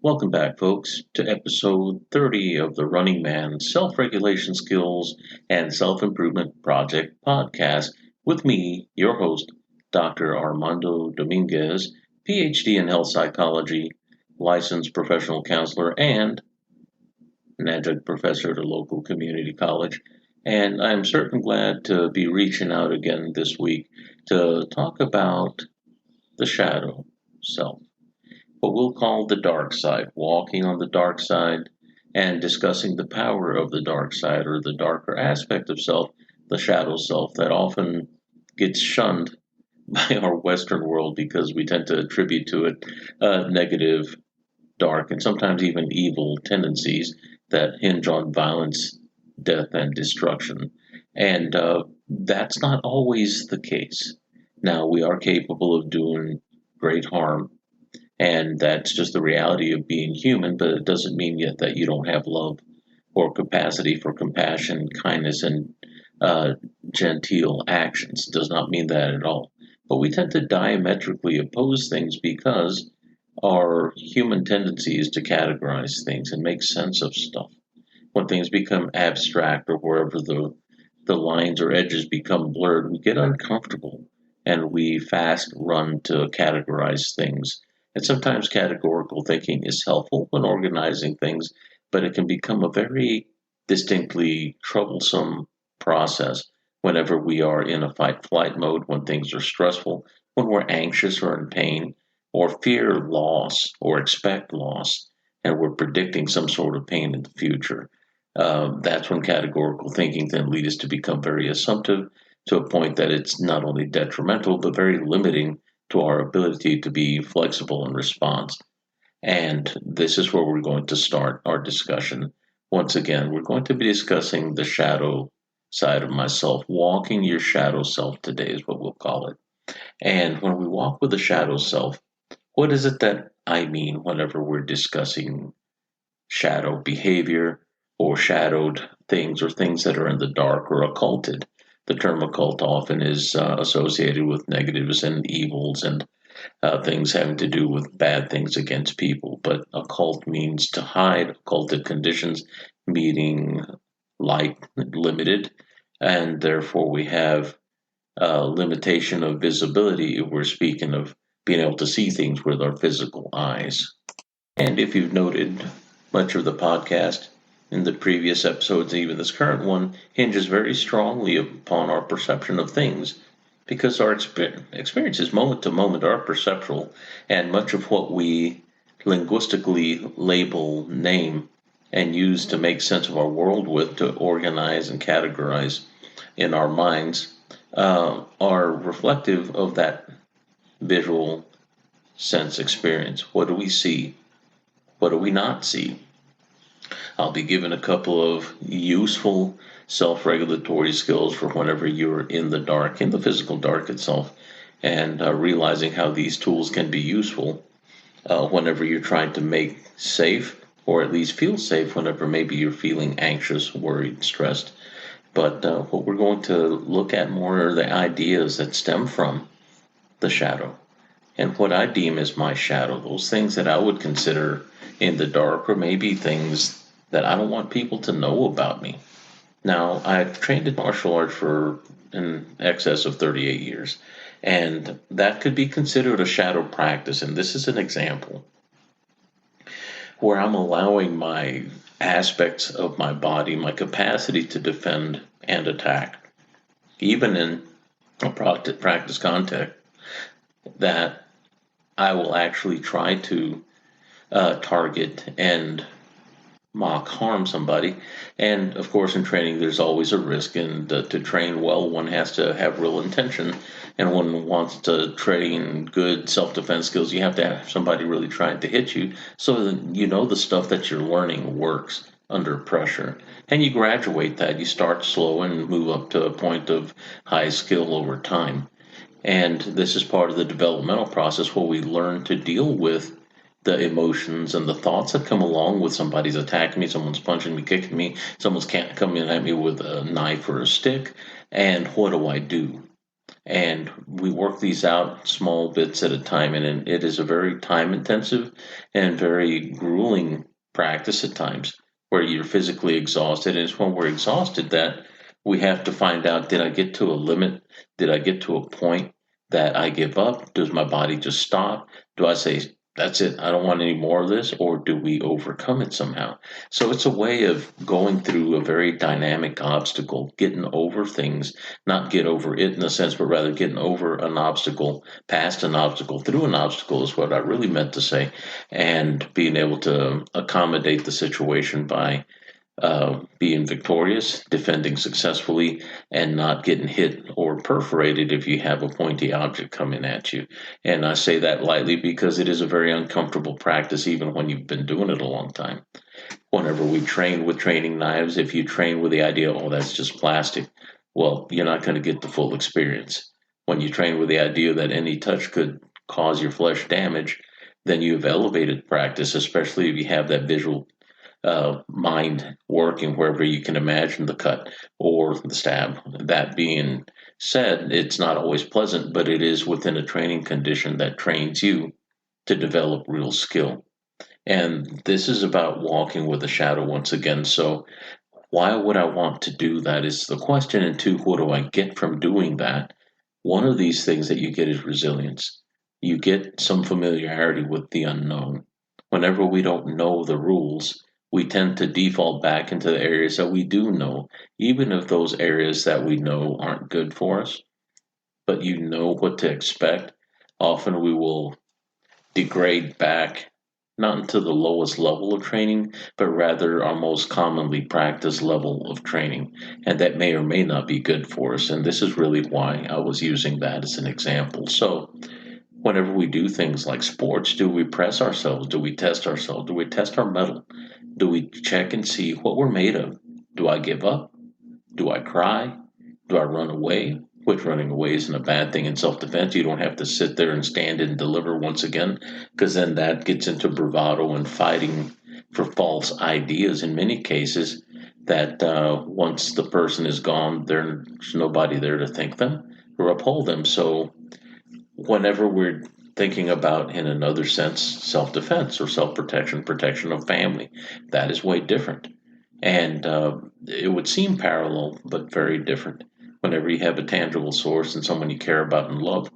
Welcome back, folks, to episode 30 of the Running Man Self Regulation Skills and Self Improvement Project podcast with me, your host, Dr. Armando Dominguez, PhD in health psychology, licensed professional counselor, and an adjunct professor at a local community college. And I'm certainly glad to be reaching out again this week to talk about the shadow self, what we'll call the dark side, walking on the dark side and discussing the power of the dark side or the darker aspect of self, the shadow self that often gets shunned by our Western world because we tend to attribute to it negative, dark, and sometimes even evil tendencies that hinge on violence, death, and destruction. And that's not always the case. Now, we are capable of doing great harm, and that's just the reality of being human, but it doesn't mean yet that you don't have love or capacity for compassion, kindness, and uh, genteel actions. It does not mean that at all. But we tend to diametrically oppose things because our human tendency is to categorize things and make sense of stuff. When things become abstract or wherever the lines or edges become blurred, we get uncomfortable and we fast run to categorize things. And sometimes categorical thinking is helpful when organizing things, but it can become a very distinctly troublesome process whenever we are in a fight flight mode, when things are stressful, when we're anxious or in pain, or fear loss or expect loss, and we're predicting some sort of pain in the future. That's when categorical thinking then leads us to become very assumptive to a point that it's not only detrimental, but very limiting to our ability to be flexible in response. And this is where we're going to start our discussion. Once again, we're going to be discussing the shadow side of myself. Walking your shadow self today is what we'll call it. And when we walk with the shadow self, what is it that I mean whenever we're discussing shadow behavior or shadowed things or things that are in the dark or occulted? The term occult often is associated with negatives and evils and things having to do with bad things against people. But occult means to hide, occulted conditions, meaning light limited, and therefore we have limitation of visibility if we're speaking of being able to see things with our physical eyes. And if you've noted, much of the podcast in the previous episodes, even this current one, hinges very strongly upon our perception of things because our experiences moment to moment are perceptual, and much of what we linguistically label, name, and use to make sense of our world with, to organize and categorize in our minds, are reflective of that visual sense experience. What do we see? What do we not see? I'll be giving a couple of useful self-regulatory skills for whenever you're in the dark, in the physical dark itself, and realizing how these tools can be useful whenever you're trying to make safe, or at least feel safe whenever maybe you're feeling anxious, worried, stressed. But what we're going to look at more are the ideas that stem from the shadow and what I deem as my shadow, those things that I would consider in the dark, or maybe things that I don't want people to know about me. Now, I've trained in martial arts for in excess of 38 years, and that could be considered a shadow practice. And this is an example where I'm allowing my aspects of my body, my capacity to defend and attack, even in a practice context, that I will actually try to target and mock harm somebody. And of course, in training, there's always a risk. And to train well, one has to have real intention. And one wants to train good self-defense skills. You have to have somebody really trying to hit you so that you know the stuff that you're learning works under pressure. And you graduate that. You start slow and move up to a point of high skill over time. And this is part of the developmental process where we learn to deal with the emotions and the thoughts that come along with somebody's attacking me, someone's punching me, kicking me, someone's coming at me with a knife or a stick, and what do I do? And we work these out small bits at a time. And it is a very time intensive and very grueling practice at times where you're physically exhausted. And it's when we're exhausted that we have to find out, did I get to a limit? Did I get to a point that I give up? Does my body just stop? Do I say, that's it, I don't want any more of this? Or do we overcome it somehow? So it's a way of going through a very dynamic obstacle, getting over things, not get over it in a sense, but rather getting over an obstacle, past an obstacle, through an obstacle is what I really meant to say, and being able to accommodate the situation by being victorious, defending successfully, and not getting hit or perforated if you have a pointy object coming at you. And I say that lightly because it is a very uncomfortable practice, even when you've been doing it a long time. Whenever we train with training knives, if you train with the idea, oh, that's just plastic, well, you're not going to get the full experience. When you train with the idea that any touch could cause your flesh damage, then you've elevated practice, especially if you have that visual mind working wherever you can imagine the cut or the stab. That being said, it's not always pleasant, but it is within a training condition that trains you to develop real skill. And this is about walking with a shadow once again. So, why would I want to do that is the question. And two, what do I get from doing that? One of these things that you get is resilience. You get some familiarity with the unknown. Whenever we don't know the rules, we tend to default back into the areas that we do know, even if those areas that we know aren't good for us, but you know what to expect. Often we will degrade back not into the lowest level of training, but rather our most commonly practiced level of training. And that may or may not be good for us. And this is really why I was using that as an example. So, whenever we do things like sports, do we press ourselves? Do we test ourselves? Do we test our mettle? Do we check and see what we're made of? Do I give up? Do I cry? Do I run away? Which running away isn't a bad thing in self defense. You don't have to sit there and stand and deliver once again, because then that gets into bravado and fighting for false ideas in many cases. That once the person is gone, there's nobody there to thank them or uphold them. So, whenever we're thinking about, in another sense, self defense or self protection, protection of family, that is way different. And it would seem parallel, but very different. Whenever you have a tangible source and someone you care about and love,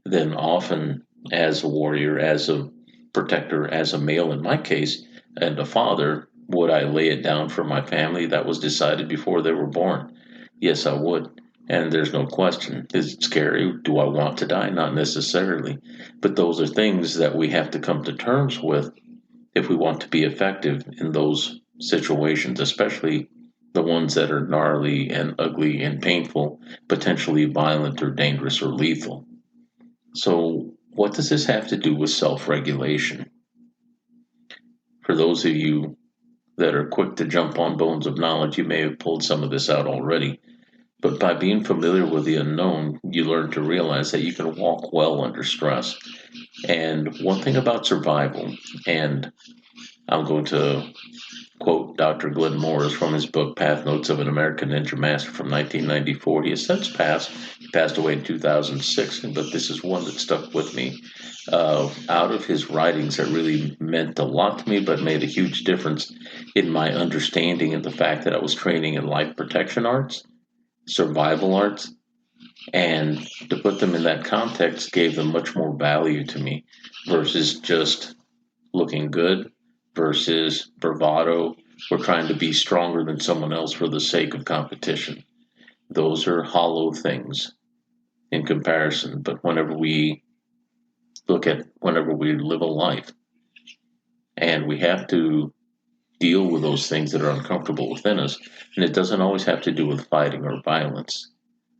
then often, as a warrior, as a protector, as a male in my case, and a father, would I lay it down for my family? That was decided before they were born. Yes, I would. And there's no question. Is it scary? Do I want to die? Not necessarily. But those are things that we have to come to terms with if we want to be effective in those situations, especially the ones that are gnarly and ugly and painful, potentially violent or dangerous or lethal. So, what does this have to do with self regulation? For those of you that are quick to jump on bones of knowledge, you may have pulled some of this out already. But by being familiar with the unknown, you learn to realize that you can walk well under stress. And one thing about survival, and I'm going to quote Dr. Glenn Morris from his book Path Notes of an American Ninja Master from 1994. He has since passed. He passed away in 2006, but this is one that stuck with me. Out of his writings that really meant a lot to me, but made a huge difference in my understanding and the fact that I was training in life protection arts, survival arts, and to put them in that context gave them much more value to me versus just looking good versus bravado or trying to be stronger than someone else for the sake of competition. Those are hollow things in comparison. But whenever we live a life and we have to deal with those things that are uncomfortable within us, and it doesn't always have to do with fighting or violence,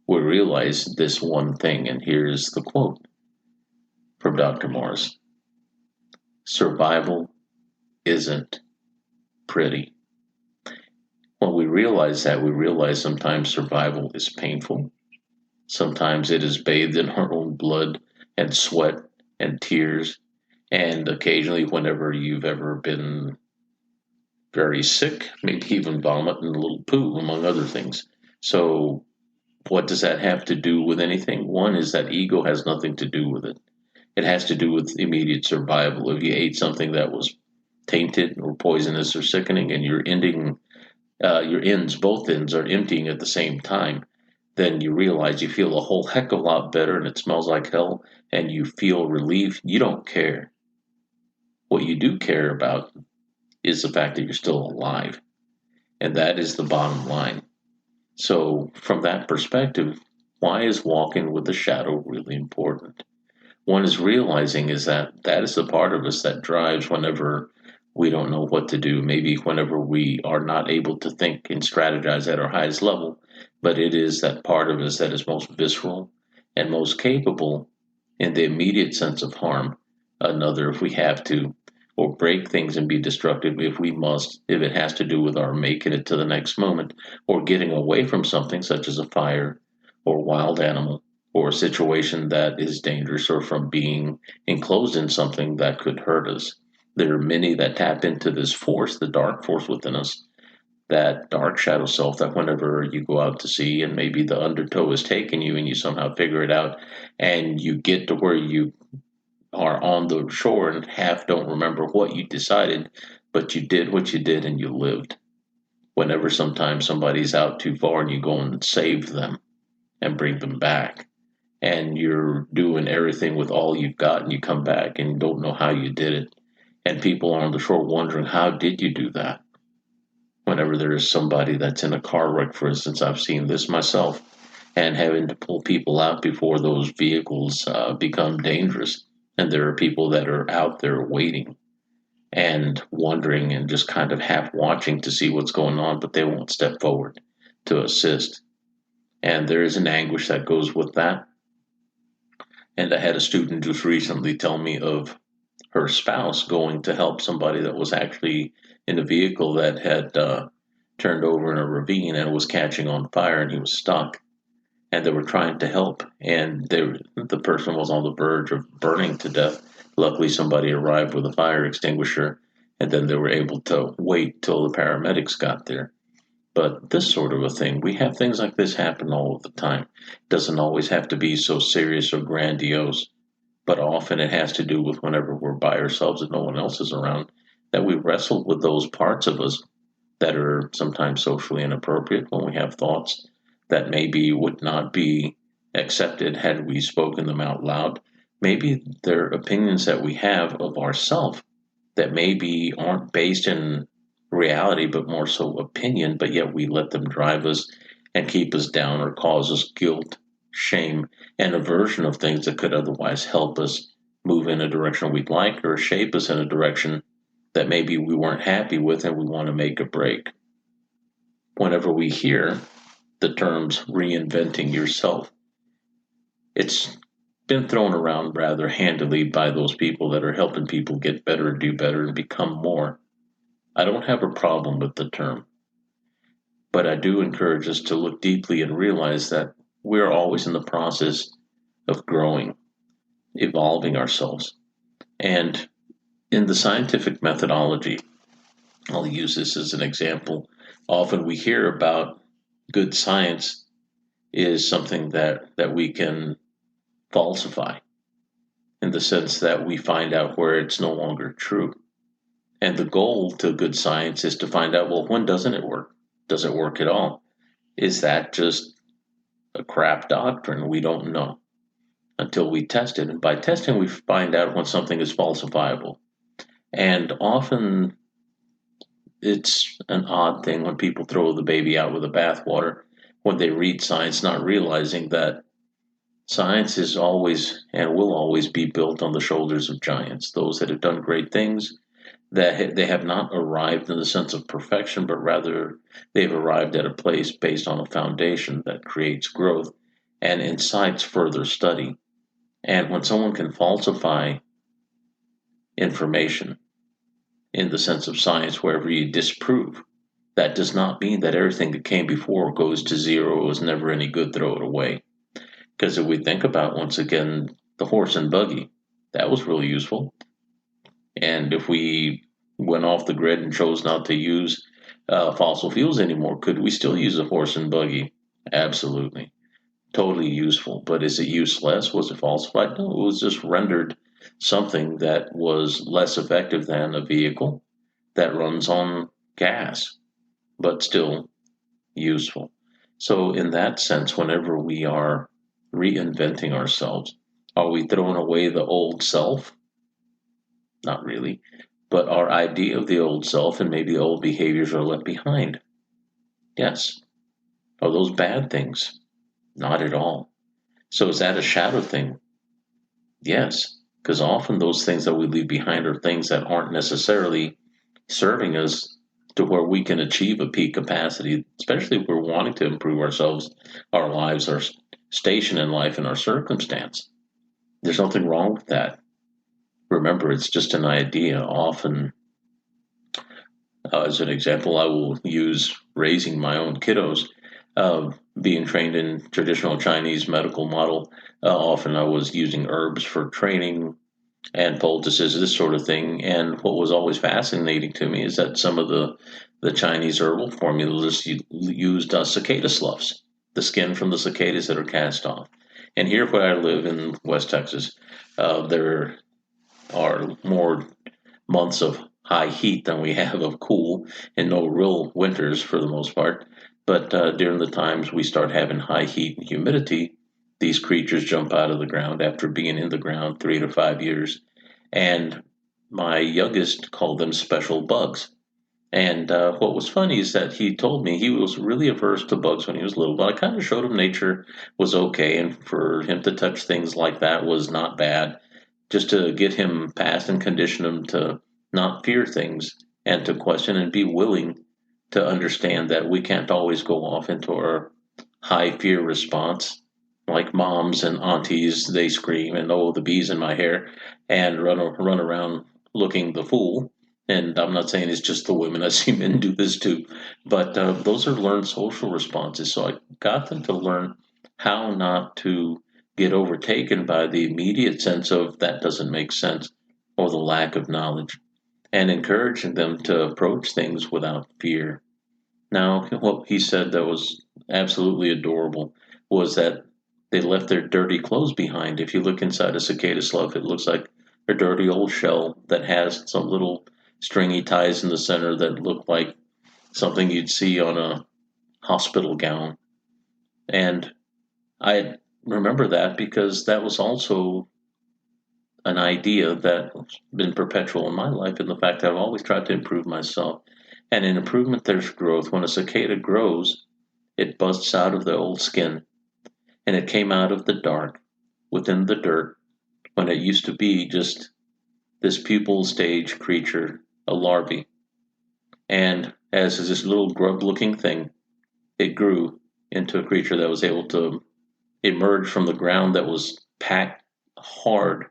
we realize this one thing. And here's the quote from Dr. Morris: survival isn't pretty. When we realize that, we realize sometimes survival is painful. Sometimes it is bathed in our own blood and sweat and tears. And occasionally, whenever you've ever been very sick, maybe even vomit and a little poo, among other things. So What does that have to do with anything? One is that ego has nothing to do with it. It has to do with immediate survival. If you ate something that was tainted or poisonous or sickening, and your ends, both ends, are emptying at the same time, then you realize you feel a whole heck of a lot better, and it smells like hell, and you feel relief. You don't care. What you do care about is the fact that you're still alive, and that is the bottom line. So, from that perspective, why is walking with the shadow really important? One is realizing is that that is the part of us that drives whenever we don't know what to do, maybe whenever we are not able to think and strategize at our highest level, but it is that part of us that is most visceral and most capable in the immediate sense of harm another if we have to, or break things and be destructive if we must, if it has to do with our making it to the next moment, or getting away from something such as a fire or wild animal or a situation that is dangerous, or from being enclosed in something that could hurt us. There are many that tap into this force, the dark force within us, that dark shadow self, that whenever you go out to sea and maybe the undertow is taking you and you somehow figure it out and you get to where you are on the shore and half don't remember what you decided, but you did what you did and you lived. Whenever sometimes somebody's out too far and you go and save them and bring them back, and you're doing everything with all you've got, and you come back and don't know how you did it, and people are on the shore wondering, how did you do that? Whenever there is somebody that's in a car wreck, for instance, I've seen this myself, and having to pull people out before those vehicles become dangerous, and there are people that are out there waiting and wondering and just kind of half watching to see what's going on, but they won't step forward to assist, and there is an anguish that goes with that. And I had a student just recently tell me of her spouse going to help somebody that was actually in a vehicle that had turned over in a ravine and was catching on fire, and he was stuck. And they were trying to help, and the person was on the verge of burning to death. Luckily, somebody arrived with a fire extinguisher, and then they were able to wait till the paramedics got there. But this sort of a thing, we have things like this happen all of the time. It doesn't always have to be so serious or grandiose, but often it has to do with whenever we're by ourselves and no one else is around, that we wrestle with those parts of us that are sometimes socially inappropriate, when we have thoughts that maybe would not be accepted had we spoken them out loud. Maybe they're opinions that we have of ourselves that maybe aren't based in reality, but more so opinion, but yet we let them drive us and keep us down or cause us guilt, shame, and aversion of things that could otherwise help us move in a direction we'd like, or shape us in a direction that maybe we weren't happy with and we want to make a break. Whenever we hear the terms reinventing yourself, it's been thrown around rather handily by those people that are helping people get better, do better, and become more. I don't have a problem with the term, but I do encourage us to look deeply and realize that we're always in the process of growing, evolving ourselves. And in the scientific methodology, I'll use this as an example. Often we hear about good science is something that we can falsify, in the sense that we find out where it's no longer true. And the goal to good science is to find out, well, when doesn't it work? Does it work at all? Is that just a crap doctrine? We don't know until we test it. And by testing, we find out when something is falsifiable. And often it's an odd thing when people throw the baby out with the bathwater when they read science, not realizing that science is always and will always be built on the shoulders of giants, those that have done great things, that they have not arrived in the sense of perfection, but rather they've arrived at a place based on a foundation that creates growth and incites further study. And when someone can falsify information in the sense of science, wherever you disprove, that does not mean that everything that came before goes to zero, it was never any good, throw it away. Because if we think about, once again, the horse and buggy, that was really useful. And if we went off the grid and chose not to use fossil fuels anymore, could we still use a horse and buggy? Absolutely. totally useful. But is it useless? Was it falsified? No, it was just rendered something that was less effective than a vehicle that runs on gas, but still useful. So, in that sense, whenever we are reinventing ourselves, are we throwing away the old self? Not really. But our idea of the old self and maybe old behaviors are left behind. Yes. Are those bad things? Not at all. So, is that a shadow thing? Yes. Because often those things that we leave behind are things that aren't necessarily serving us to where we can achieve a peak capacity, especially if we're wanting to improve ourselves, our lives, our station in life, and our circumstance. There's nothing wrong with that. Remember, it's just an idea. Often, as an example, I will use raising my own kiddos. Being trained in traditional Chinese medical model, often I was using herbs for training and poultices, this sort of thing. And what was always fascinating to me is that some of the Chinese herbal formulas used cicada sloughs, the skin from the cicadas that are cast off. And here, where I live in West Texas, there are more months of high heat than we have of cool, and no real winters for the most part. But during the times we start having high heat and humidity, these creatures jump out of the ground after being in the ground 3 to 5 years. And my youngest called them special bugs. And what was funny is that he told me he was really averse to bugs when he was little, but I kind of showed him nature was okay, and for him to touch things like that was not bad, just to get him past and condition him to not fear things and to question and be willing to understand that we can't always go off into our high fear response. Like moms and aunties, they scream and oh, the bees in my hair, and run around looking the fool. And I'm not saying it's just the women. I see men do this too, but those are learned social responses. So I got them to learn how not to get overtaken by the immediate sense of that doesn't make sense or the lack of knowledge, and encouraging them to approach things without fear. Now, what he said that was absolutely adorable was that they left their dirty clothes behind. If you look inside a cicada slough, it looks like a dirty old shell that has some little stringy ties in the center that look like something you'd see on a hospital gown. And I remember that because that was also an idea that's been perpetual in my life, in the fact that I've always tried to improve myself. And in improvement, there's growth. When a cicada grows, it busts out of the old skin, and it came out of the dark within the dirt when it used to be just this pupal stage creature, a larvae. And as this little grub looking thing, it grew into a creature that was able to emerge from the ground that was packed hard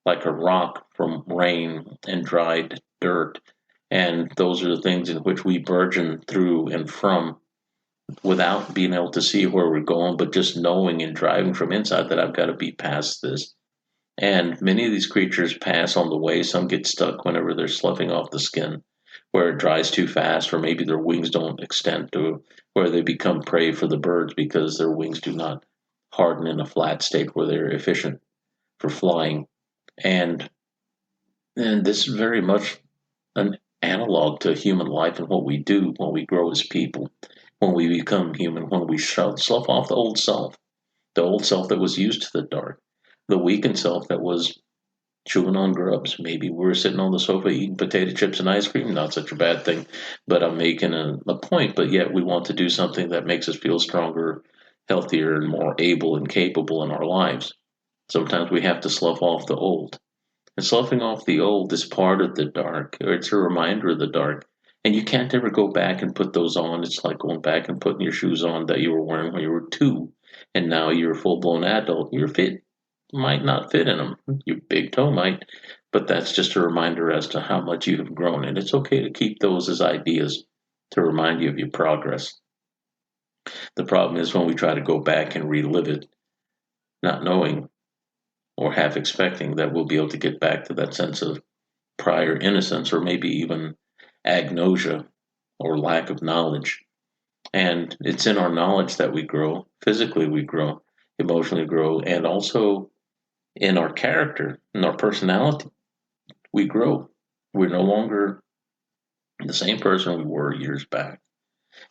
like a rock from rain and dried dirt. And those are the things in which we burgeon through and from without being able to see where we're going, but just knowing and driving from inside that I've got to be past this. And many of these creatures pass on the way. Some get stuck whenever they're sloughing off the skin, where it dries too fast, or maybe their wings don't extend to where they become prey for the birds because their wings do not harden in a flat state where they're efficient for flying. And and this is very much an analog to human life and what we do when we grow as people, when we become human, when we slough off the old self that was used to the dark, the weakened self that was chewing on grubs. Maybe we're sitting on the sofa eating potato chips and ice cream, not such a bad thing, but I'm making a point, but yet we want to do something that makes us feel stronger, healthier, and more able and capable in our lives. Sometimes we have to slough off the old. And sloughing off the old is part of the dark, or it's a reminder of the dark. And you can't ever go back and put those on. It's like going back and putting your shoes on that you were wearing when you were two, and now you're a full blown adult. Your fit might not fit in them. Your big toe might, but that's just a reminder as to how much you have grown. And it's okay to keep those as ideas to remind you of your progress. The problem is when we try to go back and relive it, not knowing or half expecting that we'll be able to get back to that sense of prior innocence or maybe even agnosia or lack of knowledge. And it's in our knowledge that we grow, physically we grow, emotionally grow, and also in our character, in our personality, we grow. We're no longer the same person we were years back.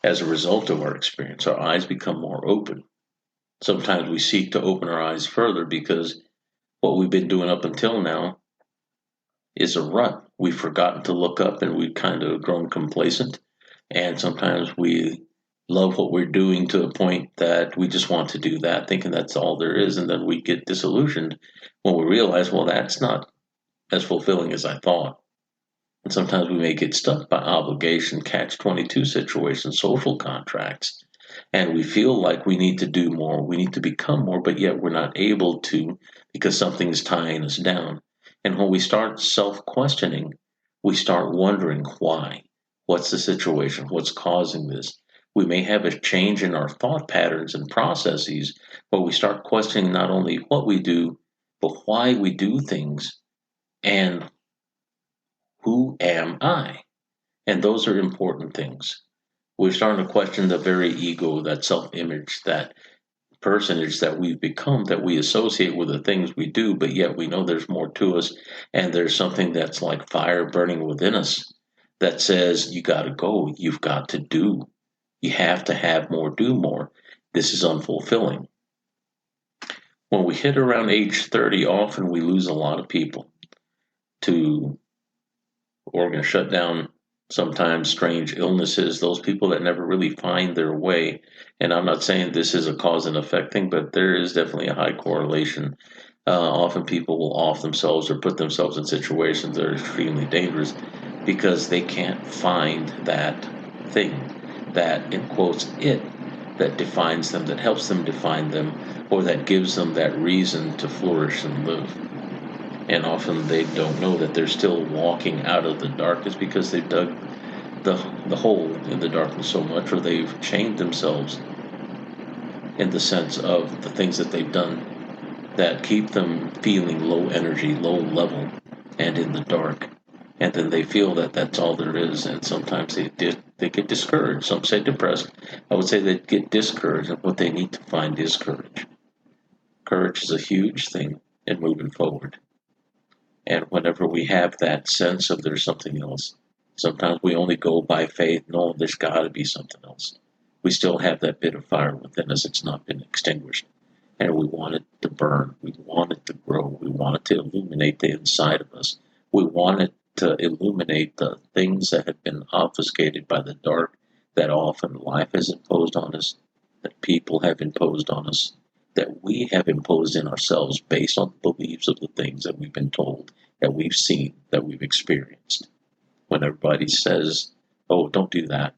As a result of our experience, our eyes become more open. Sometimes we seek to open our eyes further because what we've been doing up until now is a rut. We've forgotten to look up and we've kind of grown complacent. And sometimes we love what we're doing to a point that we just want to do that, thinking that's all there is. And then we get disillusioned when we realize, well, that's not as fulfilling as I thought. And sometimes we may get stuck by obligation, catch 22 situations, social contracts, and we feel like we need to do more, we need to become more, but yet we're not able to because something's tying us down. And when we start self questioning, we start wondering why. What's the situation? What's causing this? We may have a change in our thought patterns and processes, but we start questioning not only what we do, but why we do things and who am I? And those are important things. We're starting to question the very ego, that self image, that personage that we've become, that we associate with the things we do, but yet we know there's more to us. And there's something that's like fire burning within us that says, you got to go, you've got to do, you have to have more, do more. This is unfulfilling. When we hit around age 30, often we lose a lot of people to organ shutdown, sometimes strange illnesses, those people that never really find their way. And I'm not saying this is a cause and effect thing, but there is definitely a high correlation. Often people will off themselves or put themselves in situations that are extremely dangerous because they can't find that thing, that, in quotes, it that defines them, that helps them define them, or that gives them that reason to flourish and live. And often they don't know that they're still walking out of the darkness because they've dug the hole in the darkness so much, or they've chained themselves in the sense of the things that they've done that keep them feeling low energy, low level, and in the dark. And then they feel that that's all there is, and sometimes they get discouraged. Some say depressed. I would say they get discouraged, and what they need to find is courage. Courage is a huge thing in moving forward. And whenever we have that sense of there's something else, sometimes we only go by faith, no, there's got to be something else. We still have that bit of fire within us, it's not been extinguished. And we want it to burn, we want it to grow, we want it to illuminate the inside of us. We want it to illuminate the things that have been obfuscated by the dark that often life has imposed on us, that people have imposed on us, that we have imposed in ourselves based on the beliefs of the things that we've been told, that we've seen, that we've experienced. When everybody says, oh, don't do that,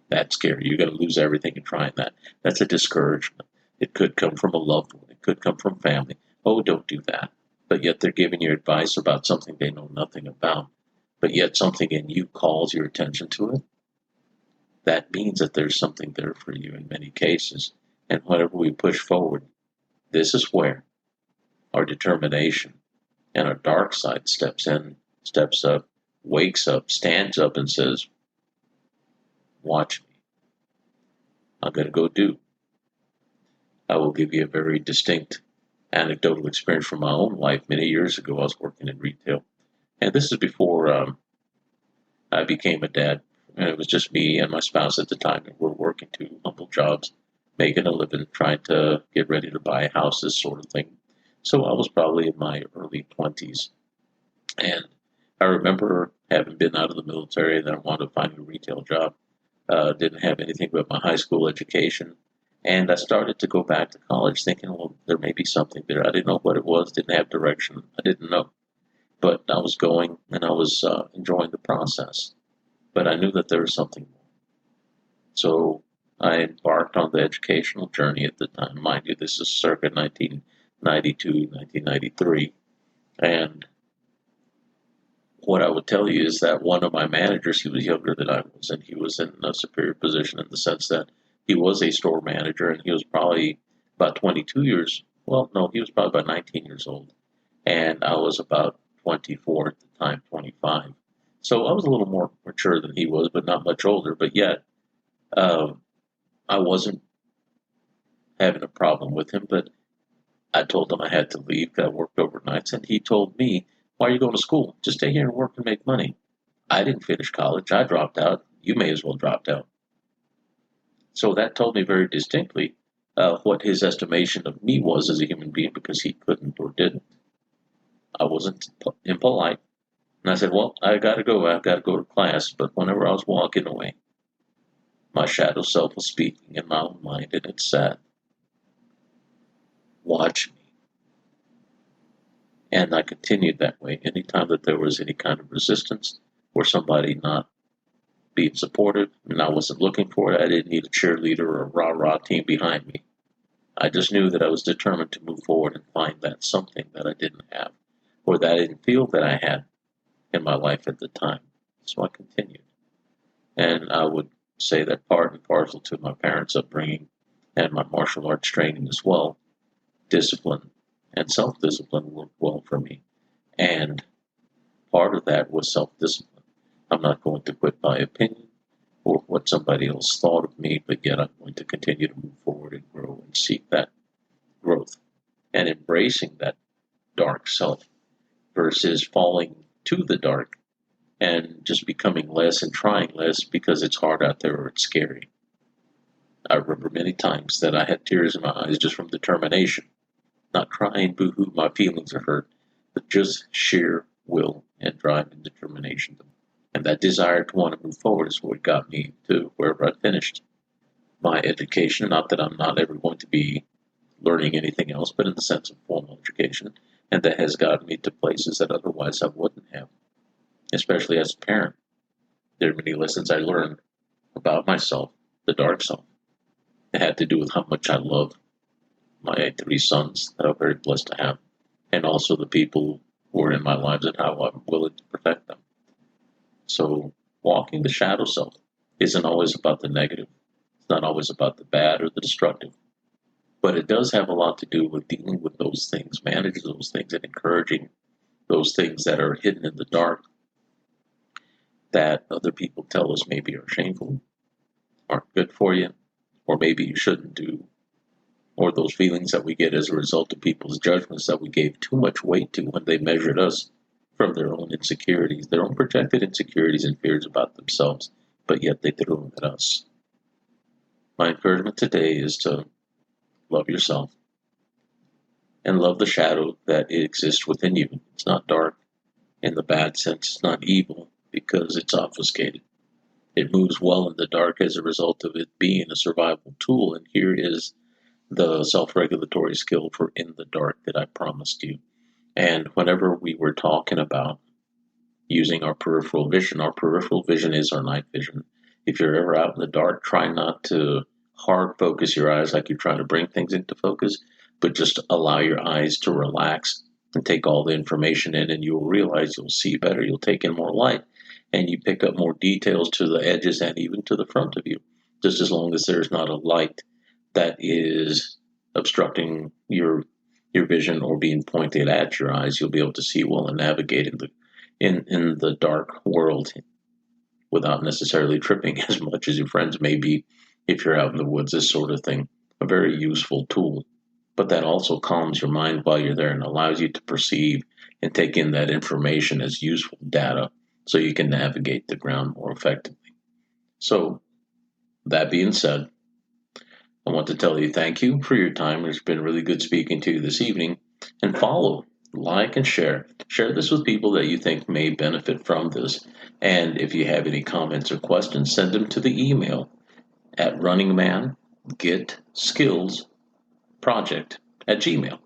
that's scary, you're going to lose everything in trying that, that's a discouragement. It could come from a loved one, it could come from family. Oh, don't do that. But yet they're giving you advice about something they know nothing about, but yet something in you calls your attention to it. That means that there's something there for you in many cases. And whenever we push forward, this is where our determination and our dark side steps in, steps up, wakes up, stands up, and says, watch me. I'm going to go do. I will give you a very distinct anecdotal experience from my own life. Many years ago, I was working in retail. And this is before I became a dad. And it was just me and my spouse at the time. And we're working two humble jobs, making a living, trying to get ready to buy a house, this sort of thing. So I was probably in my early 20s. And I remember having been out of the military and then I wanted to find a retail job. Didn't have anything but my high school education. And I started to go back to college thinking, well, there may be something there. I didn't know what it was, didn't have direction. I didn't know. But I was going and I was enjoying the process. But I knew that there was something more. So I embarked on the educational journey at the time. Mind you, this is circa 1992, 1993. And what I would tell you is that one of my managers, he was younger than I was, and he was in a superior position in the sense that he was a store manager, and he was probably about 22 years, well, no, he was probably about 19 years old, and I was about 24 at the time, 25. So I was a little more mature than he was, but not much older, but yet I wasn't having a problem with him, but I told him I had to leave. I worked overnights, and he told me, "Why are you going to school? Just stay here and work and make money." I didn't finish college. I dropped out. You may as well drop out. So that told me very distinctly what his estimation of me was as a human being because he couldn't or didn't. I wasn't impolite. And I said, "Well, I got to go. I've got to go to class." But whenever I was walking away, my shadow self was speaking in my own mind, and it said, "Watch me." And I continued that way. Anytime that there was any kind of resistance or somebody not being supportive, and I wasn't looking for it, I didn't need a cheerleader or a rah-rah team behind me. I just knew that I was determined to move forward and find that something that I didn't have or that I didn't feel that I had in my life at the time. So I continued. And I would say that part and parcel to my parents' upbringing and my martial arts training as well, discipline and self-discipline worked well for me. And part of that was self-discipline. I'm not going to quit my opinion or what somebody else thought of me, but yet I'm going to continue to move forward and grow and seek that growth and embracing that dark self versus falling to the dark and just becoming less and trying less because it's hard out there or it's scary. I remember many times that I had tears in my eyes just from determination, not crying boo-hoo, my feelings are hurt, but just sheer will and drive and determination. And that desire to want to move forward is what got me to wherever I finished my education. Not that I'm not ever going to be learning anything else, but in the sense of formal education. And that has gotten me to places that otherwise I wouldn't have, especially as a parent. There are many lessons I learned about myself, the dark self. It had to do with how much I love my three sons that I'm very blessed to have, and also the people who are in my lives and how I'm willing to protect them. So walking the shadow self isn't always about the negative. It's not always about the bad or the destructive. But it does have a lot to do with dealing with those things, managing those things, and encouraging those things that are hidden in the dark that other people tell us maybe are shameful, aren't good for you, or maybe you shouldn't do, or those feelings that we get as a result of people's judgments that we gave too much weight to when they measured us from their own insecurities, their own projected insecurities and fears about themselves, but yet they threw them at us. My encouragement today is to love yourself and love the shadow that exists within you. It's not dark in the bad sense, it's not evil because it's obfuscated. It moves well in the dark as a result of it being a survival tool, and here is the self-regulatory skill for in the dark that I promised you. And whenever we were talking about using our peripheral vision is our night vision. If you're ever out in the dark, try not to hard focus your eyes like you're trying to bring things into focus, but just allow your eyes to relax and take all the information in, and you'll realize you'll see better, you'll take in more light, and you pick up more details to the edges and even to the front of you, just as long as there's not a light that is obstructing your vision or being pointed at your eyes. You'll be able to see well and navigate in the dark world without necessarily tripping as much as your friends may be if you're out in the woods, this sort of thing. A very useful tool. But that also calms your mind while you're there and allows you to perceive and take in that information as useful data so you can navigate the ground more effectively. So, that being said, I want to tell you thank you for your time. It's been really good speaking to you this evening. And follow, like, and share. Share this with people that you think may benefit from this. And if you have any comments or questions, send them to the email at runningmangetskillsproject@gmail.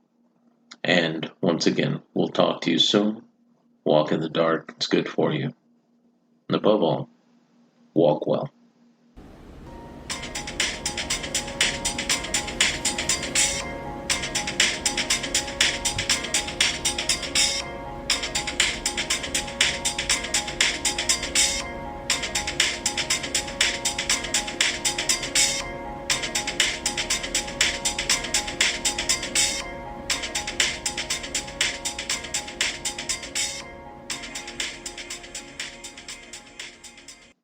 And once again, we'll talk to you soon. Walk in the dark. It's good for you. And above all, walk well.